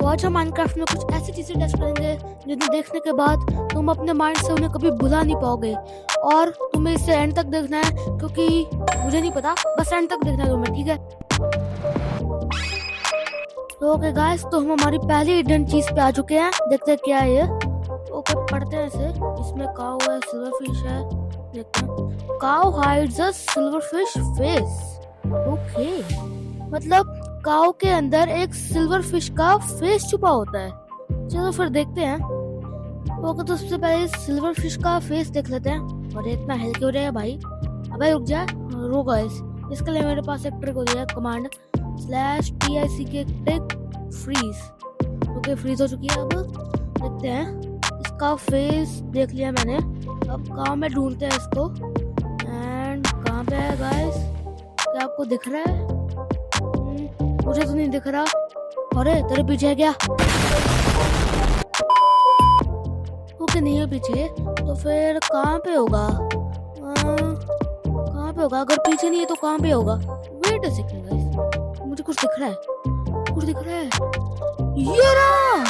तो आज हम माइनक्राफ्ट में कुछ ऐसी चीजें टेस्ट करेंगे जिन्हें देखने के बाद तुम अपने माइंड से उन्हें कभी भुला नहीं पाओगे। और तुम्हें इसे एंड तक देखना है, क्योंकि मुझे नहीं पता, बस एंड तक देखना है तुम्हें, ठीक है? तो ओके गाइस, तो हम हमारी पहली हिडन चीज पे आ चुके हैं। देखते हैं क्या है ये। ओके, पढ़ते हैं इसे। इसमें काऊ है, सिल्वर फिश है। देखते हैं। Cow hides a silver fish face. Okay, मतलब काऊ के अंदर एक सिल्वर फिश का फेस छुपा होता है। चलो फिर देखते हैं। ओके, तो सबसे पहले सिल्वर फिश का फेस देख लेते हैं। और इतना हेल्थ हो रहा है भाई। अबे रुक जा, रुक गाइस। इसके लिए मेरे पास एक ट्रिक होती है, command /TICK freeze. Okay, freeze हो चुकी है। अब देखते हैं। इसका फेस देख लिया मैंने। अब कहाँ में ढूंढते हैं इसको। एंड कहाँ पे है गाइस? क्या आपको दिख रहा है? मुझे तो नहीं दिख रहा। अरे तेरे पीछे है क्या? ओके, नहीं है पीछे। तो फिर कहाँ पे होगा? कहाँ पे होगा? अगर पीछे नहीं है तो कहाँ पे होगा? वेट अ सेकंड गाइस, मुझे कुछ दिख रहा है। कुछ दिख रहा है। ये रहा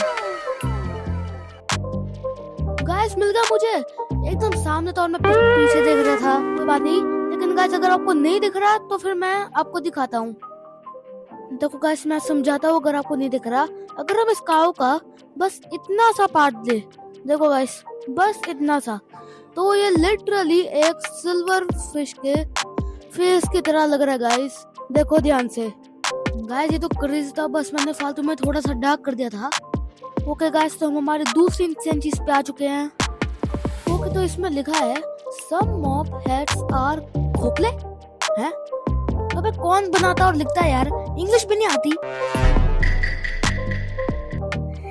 गाइस, मिल गया मुझे एकदम सामने। तो और मैं पीछे देख रहा था, कोई बात नहीं। लेकिन गाइस, अगर आपको नहीं दिख रहा तो फिर मैं आपको दिखाता हूँ। देखो गाइस, मैं समझाता हूँ। अगर आपको नहीं दिख रहा, अगर हम इस काऊ का बस इतना सा पार्ट दे, देखो गाइस, बस इतना सा, तो ये लिटरली एक सिल्वर फिश के फेस की तरह लग रहा है गाइस। देखो ध्यान से गाइस, ये तो क्रेजी था, बस मैंने फालतू में थोड़ा सा डार्क कर दिया था। ओके गाइस, तो हम हमारे दूसरी चीज पे आ चुके हैं। ओके, तो इसमें लिखा है सम मॉब हेड्स आर खोखले हैं। अबे कौन बनाता और लिखता है यार? इंग्लिश भी नहीं आती।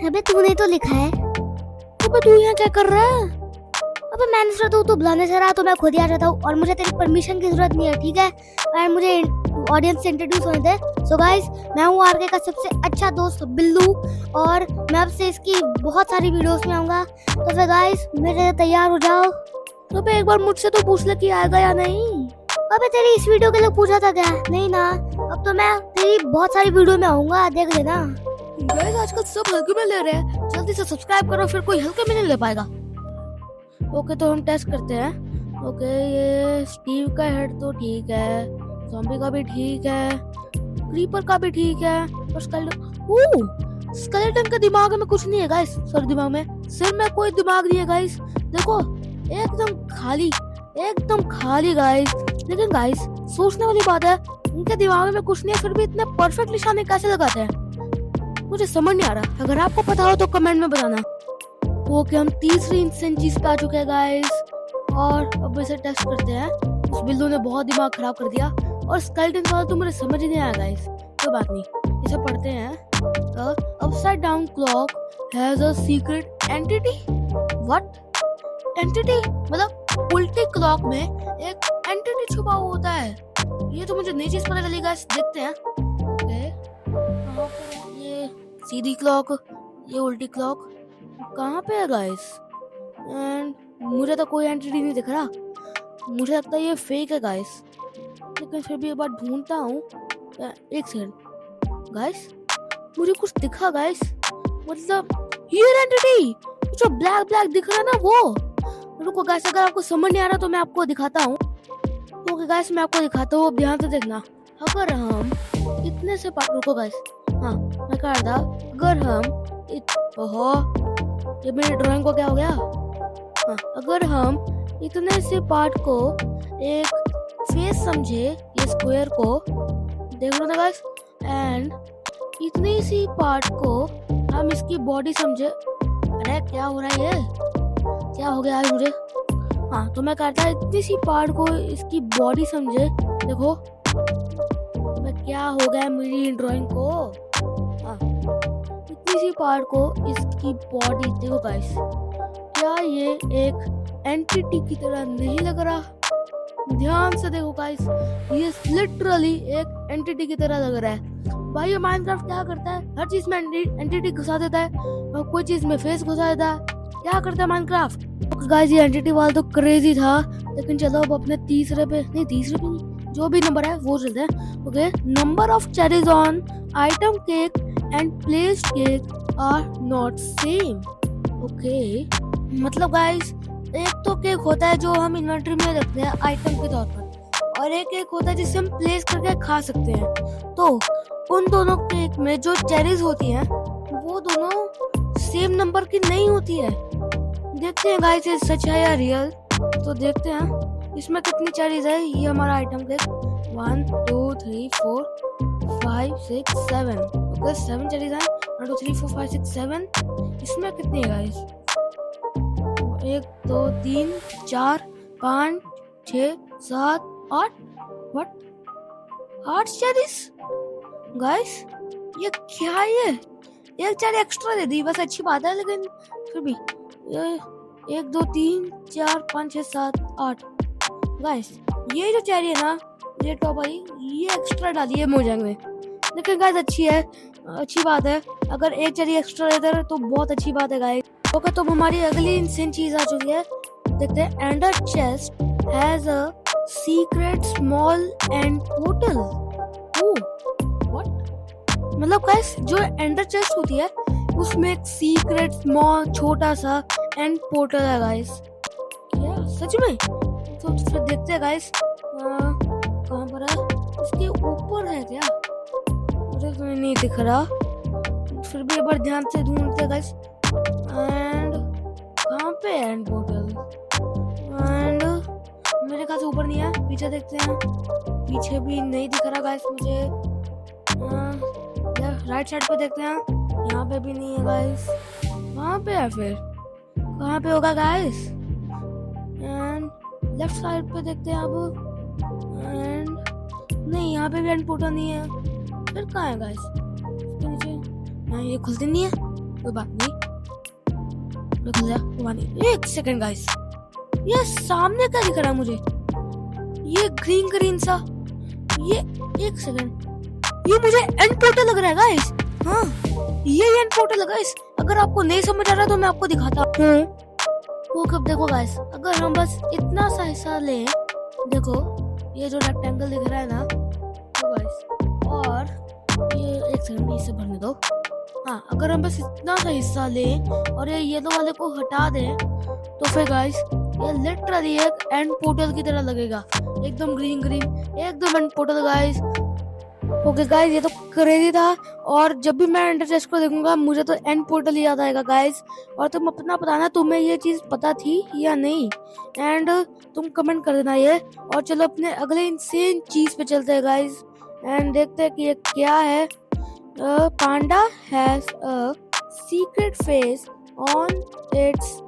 अबे तूने तो लिखा है। अबे तू यहाँ क्या कर रहा है? अबे मैंने सोचा तू बुलाने से रहा तो मैं खुद ही आ जाता हूँ, और मुझे तेरी परमिशन की जरूरत नहीं है, ठीक है? और मुझे ऑडियंस से इंट्रोड्यूस होने दे। सो गाइस, मैं हूँ आरके का सबसे अच्छा दोस्त बिल्लू, और मैं अब से इसकी बहुत सारी वीडियोस में आऊंगा। तो फिर गाइस, मेरे तैयार हो जाओ। तो अबे एक बार मुझसे तो पूछ ले कि आएगा या नहीं। अबे तेरी इस वीडियो के लिए पूछा था क्या? नहीं ना। अब तो मैं तेरी बहुत सारी वीडियो में आऊंगा, देख लेना। गाइस, आजकल सब हल्के में ले रहे हैं। जल्दी से सब्सक्राइब करो, फिर कोई हल्के में नहीं ले पाएगा। ओके, तो हम टेस्ट करते हैं। ओके, ये स्टीव का हेड तो ठीक है, ज़ॉम्बी का भी ठीक है, क्रीपर का भी ठीक है, और स्केलेटन के दिमाग में कुछ नहीं है गाइस। सॉरी, दिमाग में, सिर में कोई दिमाग नहीं है गाइस। देखो, एकदम खाली गाइस। लेकिन गाइस, सोचने वाली बात है, उनके दिमाग में कुछ नहीं है, फिर भी इतने परफेक्ट निशाने कैसे लगाते हैं? मुझे समझ नहीं आ रहा। अगर आपको पता हो तो कमेंट में बताना। ओके, हम तीसरी इंसेंट चीज पे आ चुके हैं गाइस, और अब इसे टेस्ट करते हैं। उस बिल्लू ने बहुत दिमाग खराब कर दिया, और स्केलेटन वाला तो मुझे समझ ही नहीं आया गाइस। कोई बात नहीं, इसे पढ़ते हैं। Upside down clock has a secret entity. What? Entity मतलब उल्टी क्लॉक में एक एंटिटी छुपा हुआ होता है। ये तो मुझे नई चीज पता चली गाइस। देखते हैं। ओके, ये सीधी क्लॉक, ये उल्टी क्लॉक कहाँ पे है गाइस? एंड मुझे तो कोई एंटिटी नहीं दिख रहा। मुझे लगता है ये फेक है गाइस, लेकिन फिर भी एक बार ढूंढता हूँ। एक सेकंड गाइस, मुझे कुछ दिखा गाइस। मतलब ये एंटिटी जो ब्लैक दिख रहा है ना, वो। रुको गाइस, अगर आपको समझ नहीं आ रहा तो मैं आपको दिखाता हूँ। ओके गाइस, मैं आपको दिखाता हूँ, ध्यान से देखना। अगर हम इतने से रुको गाइस, हाँ मैं कह रहा था, अगर हम ये मेरी ड्राइंग को क्या हो गया? हाँ, अगर हम इतने से पार्ट को एक फेस समझे, ये स्क्वायर को देख लो ना गाइस, एंड इतनी सी पार्ट को हम इसकी बॉडी समझे। अरे क्या हो रहा है? ये क्या हो गया है मुझे? हाँ, तो मैं कहता इतनी सी पार्ट को इसकी बॉडी समझे। देखो मैं क्या हो गया मेरी ड्राइंग को। हाँ, इतनी सी पार्ट को इसकी बॉडी। देखो गाइस, क्या ये एक एंटिटी की तरह नहीं लग रहा? ध्यान से देखो गाइस, ये लिटरली एक एंटिटी की तरह लग रहा है भाई। ये माइनक्राफ्ट क्या करता है, हर चीज में एंटिटी घुसा देता है, और कोई चीज में फेस घुसा देता है। क्या करता है माइनक्राफ्ट? गाइस, ये एंटिटी वाला तो क्रेजी था, लेकिन चलो अब अपने तीसरे पे नहीं, जो भी नंबर है वो चलते हैं। Okay, number of cherries on item cake and placed cake are not same. Okay, मतलब गाइस एक तो केक होता है जो हम इन्वेंटरी में रखते हैं आइटम के तौर पर, और एक केक होता है जिसे हम प्लेस करके खा सकते हैं। तो उन दोनों केक में जो चेरीज होती हैं वो दोनों सेम नंबर की नहीं होती है। देखते हैं गाइस ये सच है या रियल। तो देखते हैं इसमें कितनी चेरीज है। ये हमारा आइटम केक 1 2 3 4 5 6 7। ओके 7 चेरीज हैं। 1 2 3 4 5 6 7। इसमें कितनी है गाइस? 1 2 3 4 5 6 7 8। व्हाट? 8 cherries guys? ये क्या है? ये एक चेरी एक्स्ट्रा दे दी, बस अच्छी बात है, लेकिन फिर भी ये 1 2 3 4 5 6 7 8 गाइस, ये जो चेरी है ना, ये टॉप वाली, ये एक्स्ट्रा डाली है मोजंग में। लेकिन गाइस अच्छी है, अच्छी बात है। अगर एक चेरी एक्स्ट्रा रहता है तो बहुत अच्छी बात है गाइस। ओके, तो हमारी अगली इंसेंट चीज आ चुकी है। देखते हैं। Ender chest has a secret small and portal. What? मतलब गाइस जो एंडर चेस्ट होती है उसमें एक सीक्रेट स्मॉल छोटा सा एंड पोर्टल है गाइस। क्या सच में? तो फिर देखते हैं गाइस कहाँ पर है। इसके ऊपर है क्या? मुझे तो नहीं दिख रहा, फिर भी एक बार ध्यान से ढूंढते हैं गाइस। एंड कहाँ पे है एंड पोर्टल? एंड मेरे ख्याल से ऊपर नहीं है, पीछे देखते हैं। पीछे भी नहीं दिख रहा गाइस मुझे। राइट साइड पे देखते हैं, यहाँ पे भी नहीं है गाइस। कहाँ पे है फिर? कहाँ पे होगा गाइस? एंड लेफ्ट साइड पे देखते हैं अब। एंड नहीं, यहाँ पे भी एंड पोर्टल नहीं है। फिर कहाँ है गाइस? इसके नीचे नहीं, ये खुलती नहीं है, कोई बात नहीं, खुल जा, कोई बात नहीं। एक सेकंड गाइस, ये सामने क्या दिख रहा है मुझे? ये ग्रीन ग्रीन सा, ये एक सेकंड, ये मुझे एंड पोर्टल लग रहा है गाइस। हाँ, ये एंड पोर्टल है गाइस। अगर आपको नहीं समझ आ रहा तो मैं आपको दिखाता हूँ। वो कब देखो गाइस, अगर हम बस इतना सा हिस्सा लें, देखो ये जो रेक्टेंगल दिख रहा है ना, तो गाइस, और ये एक सेकंड में इसे भरने दो। हाँ, अगर हम बस इतना सा हिस्सा लें और ये येलो वाले को हटा दें, तो फिर गाइस ये लिटरली एक एंड पोर्टल की तरह लगेगा, एकदम ग्रीन ग्रीन, एकदम and portal guys. Okay guys, ये तो क्रेजी था, और जब भी मैं एंडर चेस्ट को देखूंगा मुझे तो एंड पोर्टल ही याद आएगा गाइस। और तुम अपना बताना तुम्हें ये चीज पता थी या नहीं, एंड तुम कमेंट कर देना ये। और चलो अपने अगले इंसेन चीज पे चलते हैं गाइस, एंड देखते हैं कि ये क्या है। Panda has a secret face on its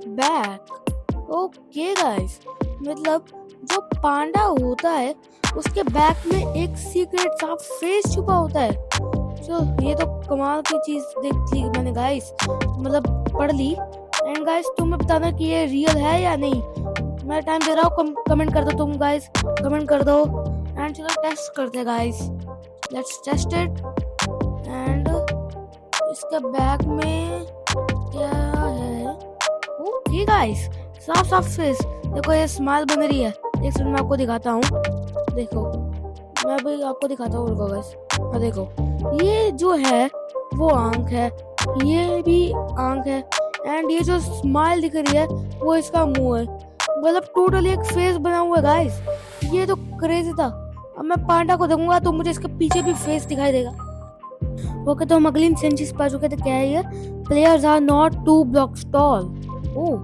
back. Okay guys, मतलब जो पांडा होता है उसके बैक में एक सीक्रेट सा फेस छुपा होता है। तो ये तो कमाल की चीज देख ली मैंने गाइस, मतलब पढ़ ली। एंड गाइस तुम्हें बताना कि ये रियल है या नहीं। मैं टाइम दे रहा हूँ, कमेंट कर दो तुम गाइस, कमेंट कर दो। एंड चलो टेस्ट करते हैं guys, let's test it. And इसके बैक में क्या है? ओके गाइस, साफ साफ फेस देखो, ये स्माइल बन रही है। एक सेकंड मैं आपको दिखाता हूँ, देखो मैं भी आपको दिखाता हूँ, रुको गाइस। हाँ देखो, ये जो है वो आंख है, ये भी आंख है, एंड ये जो स्माइल दिख रही है वो इसका मुंह है। मतलब टोटली एक फेस बना हुआ है गाइस। ये तो क्रेजी था। अब मैं पांडा को देखूंगा तो मुझे इसके पीछे भी फेस दिखाई देगा। ओके, तो हम अगली इंसेंचुरीज पा चुके थे। क्या है ये? Players are not 2 blocks tall। ओ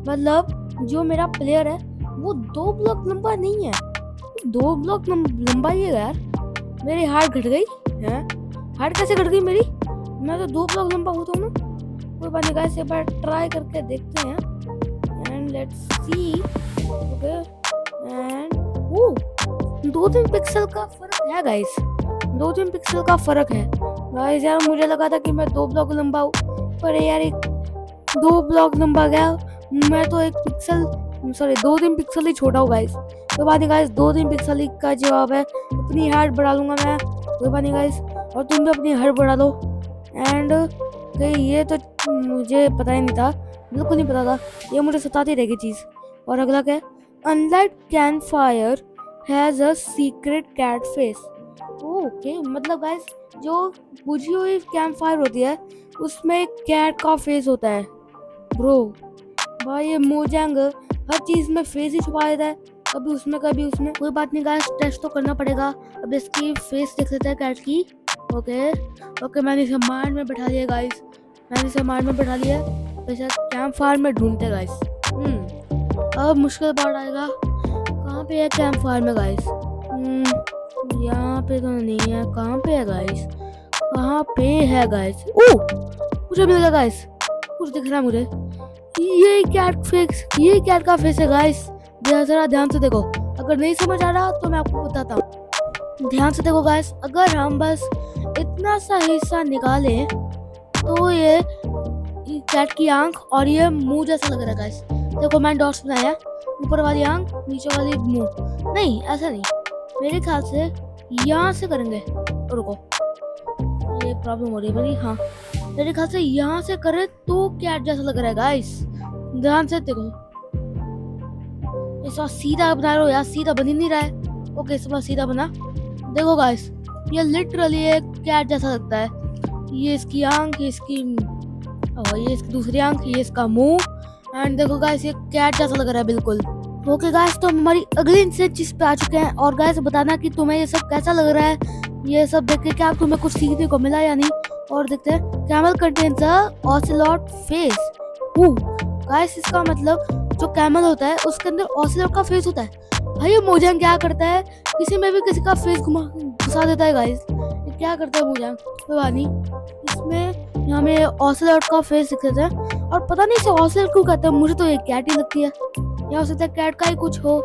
मतलब जो मेरा प्लेयर है वो 2 ब्लॉक लंबा नहीं है, 2 ब्लॉक लंबा ही है यार। मेरी हाइट घट गई है। हाइट कैसे घट गई मेरी? मैं तो 2 ब्लॉक लंबा होता हूँ ना। कोई बात नहीं गाइस, एक बार ट्राई करके देखते हैं। And let's see. Okay, and 2-3 pixel का फर्क है गाइस, 2-3 पिक्सल का फर्क है गाइस। यार मुझे लगा था कि मैं 2 ब्लॉक लंबा हूँ, पर यार 2 ब्लॉक लंबा गया मैं तो 2-3 पिक्सल ही छोटा हूँ गाइस। कोई बात नहीं गाइस, 2-3 पिक्सल ही का जवाब है। अपनी हाइट बढ़ा लूंगा मैं, कोई बात नहीं गाइस, और तुम भी अपनी हाइट बढ़ा लो। एंड ये तो मुझे पता ही नहीं था, बिल्कुल नहीं पता था, ये मुझे सताती रहेगी चीज। और अगला क्या है? Unlit camp fire has a secret cat face. Okay, मतलब गाइस जो बुझी हुई कैंप फायर होती है उसमें कैट का फेस होता है। ब्रो भाई ये मोजैंग हर चीज में फेस ही छुपा देता है, कभी उसमें कभी उसमें। कोई बात नहीं गाइस, टेस्ट तो करना पड़ेगा। अब इसकी फेस देख लेते हैं कैट की। ओके मैंने इसे माइंड में बैठा लिया गाइस, मैंने इसे माइंड में बैठा लिया। वैसे कैंप फायर में ढूंढते गाइस। अब मुश्किल पार्ट आएगा, कहाँ पे है कैंप फायर में गाइस? यहाँ पे तो नहीं है, कहाँ पे है गाइस? कहाँ पे है गाइस? ओ मुझे मिल गया गाइस, कुछ दिख रहा है मुझे। ये कैट का फेस है गाइस। जरा ध्यान से देखो, अगर नहीं समझ आ रहा तो मैं आपको बताता हूँ। ध्यान से देखो गाइस, अगर हम बस इतना सा हिस्सा निकालें तो ये कैट की आंख और ये मुंह जैसा लग रहा है गाइस। देखो मैंने डॉट्स बनाया, ऊपर वाली आंख नीचे वाली मुंह। नहीं ऐसा नहीं, मेरे ख्याल से यहाँ से करेंगे। रुको ये प्रॉब्लम हो रही है मेरी। हाँ मेरे ख्याल से यहाँ से करें तो कैट जैसा लग रहा है गाइस। ध्यान से देखो, इस बार सीधा बना रहे हो यार, सीधा बन ही नहीं रहा है। ओके इस बार सीधा बना। देखो गाइस ये लिटरली एक कैट जैसा लगता है। ये इसकी आंख, ये इसकी दूसरी आंख, ये इसका मुंह। एंड देखो गाइस ये कैट जैसा लग रहा है बिल्कुल। ओके गाइस तो हमारी अगली इंसेंट चीज पे आ चुके हैं। और गाइस बताना कि तुम्हें ये सब कैसा लग रहा है, ये सब देख के क्या तुम्हें कुछ सीखने को मिला या नहीं। और देखते हैं, camel contains a ocelot face. Guys इसका मतलब जो कैमल होता है उसके अंदर ऑसेलॉट का फेस होता है। भाई ये मोजैंग क्या करता है, किसी में भी किसी का फेस घुसा देता है गाइस। ये क्या करता है मोजैंग? कोई बात नहीं, इसमें हमें ऑसेलॉट का फेस दिख रहा है। और पता नहीं इसे ऑसेलॉट क्यों कहते हैं, मुझे तो ये कैट ही लगती है, या हो सकता है कैट का ही कुछ हो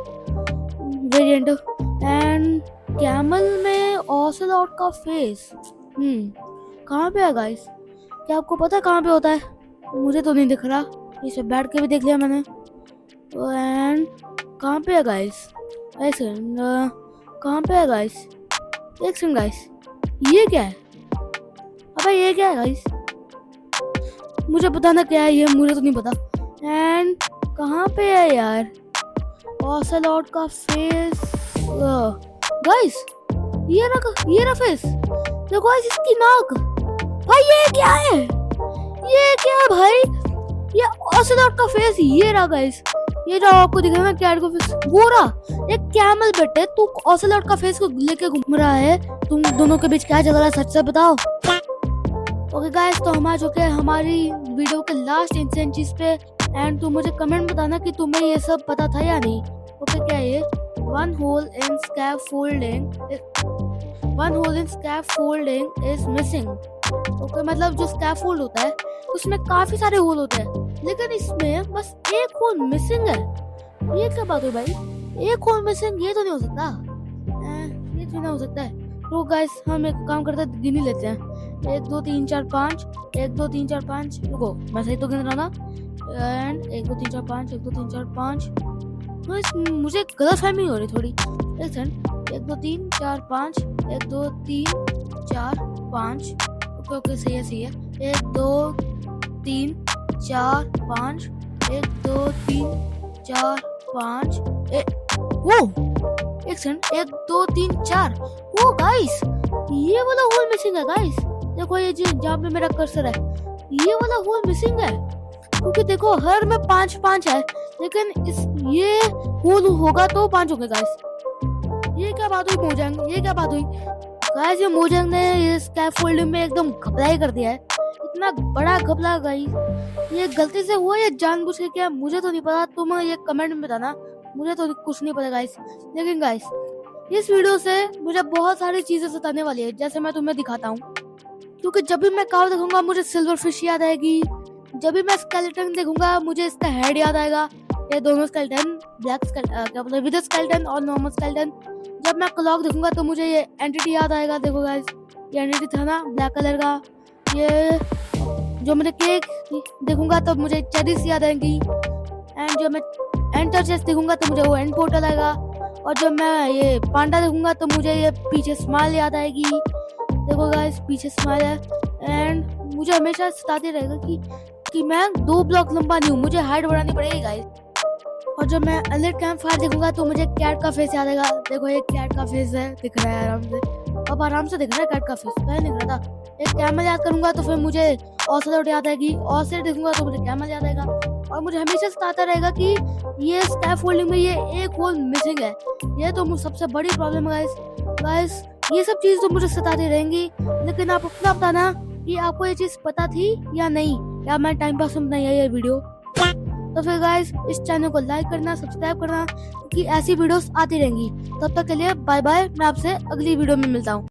वेरिएंट। एंड कैमल में ऑसेलॉट का फेस कहाँ पे है गाइस? क्या आपको पता है कहाँ पे होता है? मुझे तो नहीं दिख रहा, इसे बैठ के भी देख लिया मैंने। एंड कहाँ पे है गाइस? एक सेकंड, कहाँ पे है गाइस? एक सेकंड गाइस, ये क्या है? अबे ये क्या है गाइस? मुझे बताना क्या है ये, मुझे तो नहीं पता। एंड कहाँ पे है यार ऑसेलॉट का फेस? गाइस ये रहा फेस। देखो गाइस इसकी नाक। भाई ये क्या है? ये क्या है भाई? ये ऑसेलॉट का फेस ये रहा गाइस। ये जो आपको दिख रहा है ना कैट का फेस, वो रहा। एक कैमल बेटे तू ऑसेलॉट का फेस को लेके घूम रहा है, तुम दोनों के बीच क्या चल रहा है सच से बताओ। ओके गाइस तो हम आ चुके हैं हमारी वीडियो के लास्ट इंसेंट चीज पे। एंड तुम मुझे कमेंट बताना कि तुम्हें ये सब पता था या नहीं। ओके क्या है ये? One hole in scaffolding is missing. Okay मतलब जो स्कैफोल्ड होता है उसमें काफी सारे होल होते हैं, लेकिन इसमें बस एक होल मिसिंग है। ये क्या बात है भाई, एक होल मिसिंग? ये तो नहीं हो सकता, ये तो नहीं हो सकता है। तो गाइस हम एक काम करते हैं, गिन ही लेते हैं। 1 2 3 4 5, 1 2 3 4 5। रुको मैं सही तो गिन रहा ना? एंड 1 2 3 4 5, 1 2 3 4 5। मुझे गलतफहमी हो रही थोड़ी। एक सेकंड, 1 2 3 4 5, 1 2 3 4 5। ओके सही है। 1 2 3 4 5, 1 2 3 4 5। वो एक सेकंड, 1 2 3 4। वो गाइस ये वाला होल मिसिंग है गाइस। देखो ये जहाँ पे मेरा कर्सर है ये वाला होल मिसिंग है, क्योंकि देखो हर में 5 5 है, लेकिन ये होल होगा तो 5 होंगे गाइस। ये क्या बात हुई मोजैंग, ये क्या बात हुई गाइस? ये मोजैंग ने ये स्कैफोल्डिंग में एकदम घपला ही कर दिया है, इतना बड़ा घपला गाइस। ये गलती से हुआ या जानबूझ के क्या, मुझे तो नहीं पता। तुम ये कमेंट में बताना, मुझे तो कुछ नहीं पता गाइस। लेकिन गाइस इस वीडियो से मुझे बहुत सारी चीजें सताने वाली है, जैसे मैं तुम्हें दिखाता हूँ। क्योंकि जब भी मैं काव देखूंगा मुझे सिल्वर फिश याद आएगी, जब भी मैं स्केलेटन देखूंगा मुझे इसका हेड याद आएगा। ये दोनों स्केलेटन, ब्लैक स्केलेटन क्या बोलते हैं, विद स्केलेटन और नॉर्मल स्केलेटन। जब मैं क्लॉक देखूंगा तो मुझे ये एंटिटी याद आएगा। देखो गाइस ये एंटिटी था ना ब्लैक कलर का। ये जो मैंने केक देखूंगा तो मुझे चेरीज याद आएंगी। एंड जब मैं एंटर चेस्ट देखूंगा तो मुझे वो एंड पोर्टल आएगा। और जब मैं ये पांडा देखूंगा तो मुझे ये पीछे स्माइल याद आएगी। देखो गाइस पीछे स्माइल है। एंड मुझे हमेशा सताते रहेगा कि मैं 2 ब्लॉक लंबा नहीं हूँ, मुझे हाइट बढ़ानी पड़ेगी गाइस। और जब मैं एलिट कैंप फायर देखूंगा तो मुझे कैट का फेस याद आएगा। देखो ये कैट का फेस है, दिख रहा है आराम से। अब आराम से दिख रहा है कैट का फेस, पहले दिख रहा था। एक कैमल याद करूंगा तो फिर मुझे ऑसलेट याद आएगी, ऑसलेट देखूंगा तो मुझे कैमल याद आएगा, और मुझे हमेशा सताता रहेगा कि ये स्कैफोल्डिंग में ये एक होल मिसिंग है। ये तो मुझे सबसे बड़ी प्रॉब्लम है गाइस। ये सब चीज तो मुझे सताती रहेंगी, लेकिन आप अपना बताना कि आपको ये चीज पता थी या नहीं, या मैं टाइम पास में बनाई है ये वीडियो। तो फिर गाइस इस चैनल को लाइक करना, सब्सक्राइब करना, क्योंकि ऐसी वीडियोस आती रहेंगी। तब तक के लिए बाय बाय, मैं आपसे अगली वीडियो में मिलता हूँ।